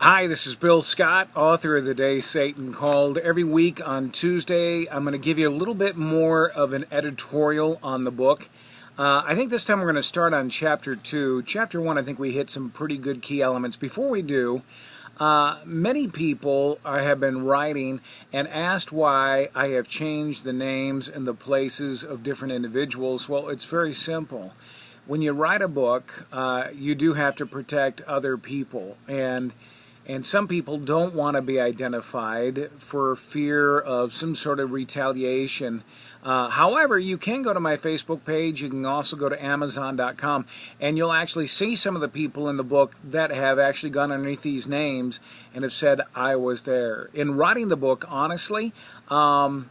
Hi, this is Bill Scott, author of The Day Satan Called. Every week on Tuesday, I'm going to give you a little bit more of an editorial on the book. I think this time we're going to start on Chapter 2. Chapter 1, I think we hit some pretty good key elements. Before we do, many people have been writing and asked why I have changed the names and the places of different individuals. Well, it's very simple. When you write a book, you do have to protect other people, and some people don't want to be identified for fear of some sort of retaliation. However, you can go to my Facebook page. You can also go to Amazon.com, and you'll actually see some of the people in the book that have actually gone underneath these names and have said, I was there. In writing the book, honestly, I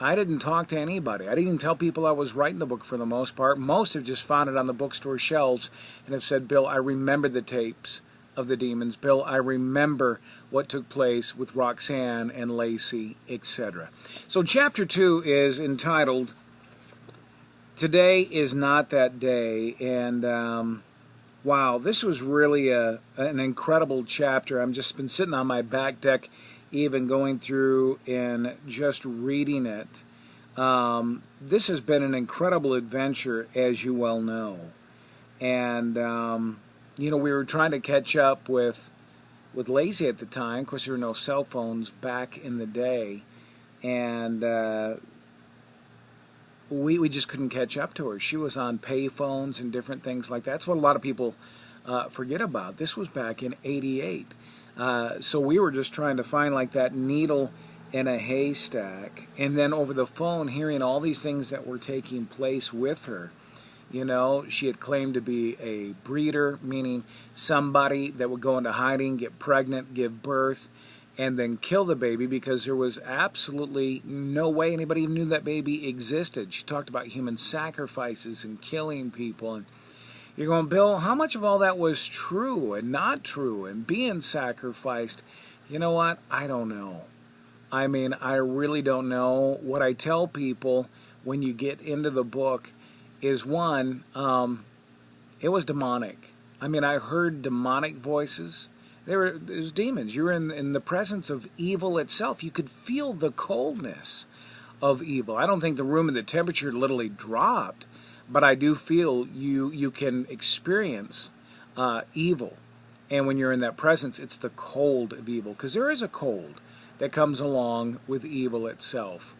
didn't talk to anybody. I didn't even tell people I was writing the book for the most part. Most have just found it on the bookstore shelves and have said, Bill, I remember the tapes of the demons. Bill, I remember what took place with Roxanne and Lacey, etc. So chapter 2 is entitled, Today is Not That Day. And wow, this was really an incredible chapter. I've just been sitting on my back deck, even going through and just reading it. This has been an incredible adventure, as you well know. And you know, we were trying to catch up with Lacey at the time. Of course, there were no cell phones back in the day, and we just couldn't catch up to her. She was on pay phones and different things like that. That's what a lot of people forget about. This was back in '88, so we were just trying to find like that needle in a haystack, and then over the phone, hearing all these things that were taking place with her. You know, she had claimed to be a breeder, meaning somebody that would go into hiding, get pregnant, give birth, and then kill the baby because there was absolutely no way anybody knew that baby existed. She talked about human sacrifices and killing people. And you're going, Bill, how much of all that was true and not true and being sacrificed? You know what? I don't know. I mean, I really don't know. What I tell people when you get into the book is, one, it was demonic. I mean, I heard demonic voices. There was demons. You were in the presence of evil itself. You could feel the coldness of evil. I don't think the room and the temperature literally dropped, but I do feel you can experience evil. And when you're in that presence, it's the cold of evil, because there is a cold that comes along with evil itself.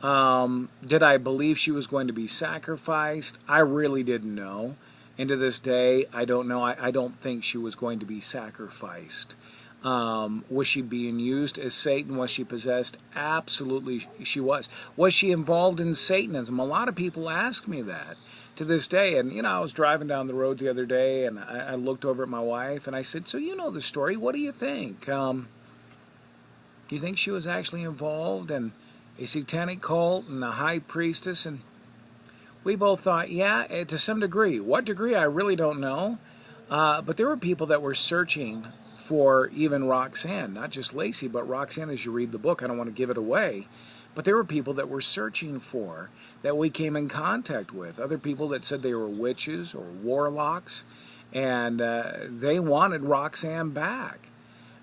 Did I believe she was going to be sacrificed? I really didn't know. And to this day, I don't know. I don't think she was going to be sacrificed. Was she being used as Satan? Was she possessed? Absolutely she was. Was she involved in Satanism? A lot of people ask me that to this day. And, you know, I was driving down the road the other day, and I looked over at my wife, and I said, so you know the story. What do you think? Do you think she was actually involved in a satanic cult and a high priestess? And we both thought, yeah, to some degree. What degree, I really don't know. But there were people that were searching for even Roxanne, not just Lacey, but Roxanne as you read the book. I don't want to give it away. But there were people that were searching for, that we came in contact with. Other people that said they were witches or warlocks, and they wanted Roxanne back.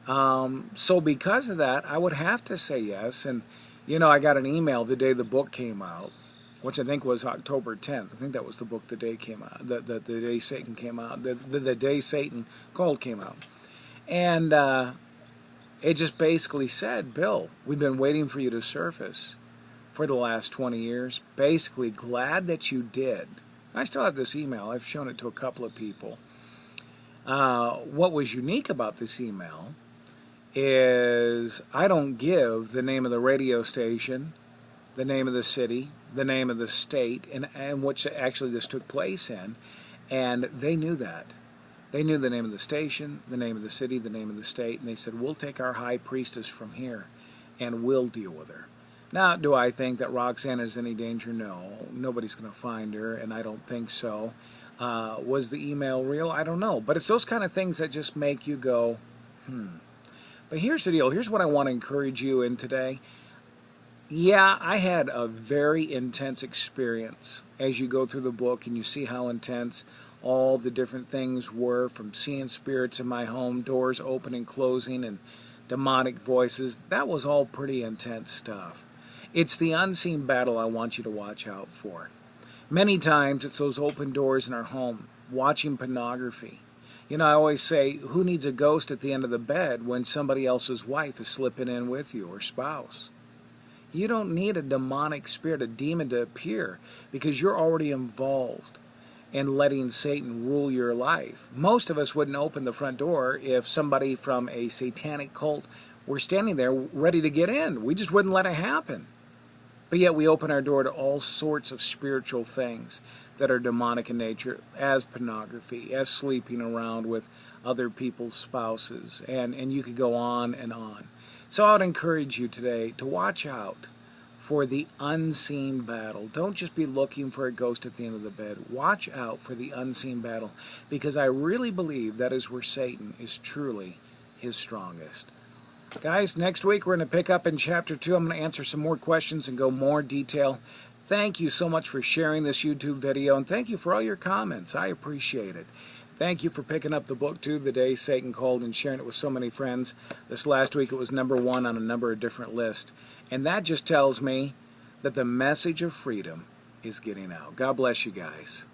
So because of that, I would have to say yes. And you know, I got an email the day the book came out, which I think was October 10th. I think that was the book the day came out, the day Satan came out, the day Satan Called came out. And it just basically said, Bill, we've been waiting for you to surface for the last 20 years. Basically, glad that you did. I still have this email. I've shown it to a couple of people. What was unique about this email is I don't give the name of the radio station, the name of the city, the name of the state, and which actually this took place in, and they knew that. They knew the name of the station, the name of the city, the name of the state, and they said, we'll take our high priestess from here, and we'll deal with her. Now, do I think that Roxanne is in any danger? No. Nobody's going to find her, and I don't think so. Was the email real? I don't know. But it's those kind of things that just make you go, But here's the deal. Here's what I want to encourage you in today. Yeah, I had a very intense experience as you go through the book and you see how intense all the different things were, from seeing spirits in my home, doors opening, closing, and demonic voices. That was all pretty intense stuff. It's the unseen battle I want you to watch out for. Many times it's those open doors in our home, watching pornography. You know, I always say, who needs a ghost at the end of the bed when somebody else's wife is slipping in with you, or spouse? You don't need a demonic spirit, a demon, to appear, because you're already involved in letting Satan rule your life. Most of us wouldn't open the front door if somebody from a satanic cult were standing there ready to get in. We just wouldn't let it happen. But yet we open our door to all sorts of spiritual things that are demonic in nature, as pornography, as sleeping around with other people's spouses, and you could go on and on. So I would encourage you today to watch out for the unseen battle. Don't just be looking for a ghost at the end of the bed. Watch out for the unseen battle, because I really believe that is where Satan is truly his strongest. Guys, next week we're going to pick up in chapter 2. I'm going to answer some more questions and go more detail. Thank you so much for sharing this YouTube video, and thank you for all your comments. I appreciate it. Thank you for picking up the book, too, The Day Satan Called, and sharing it with so many friends. This last week it was #1 on a number of different lists. And that just tells me that the message of freedom is getting out. God bless you guys.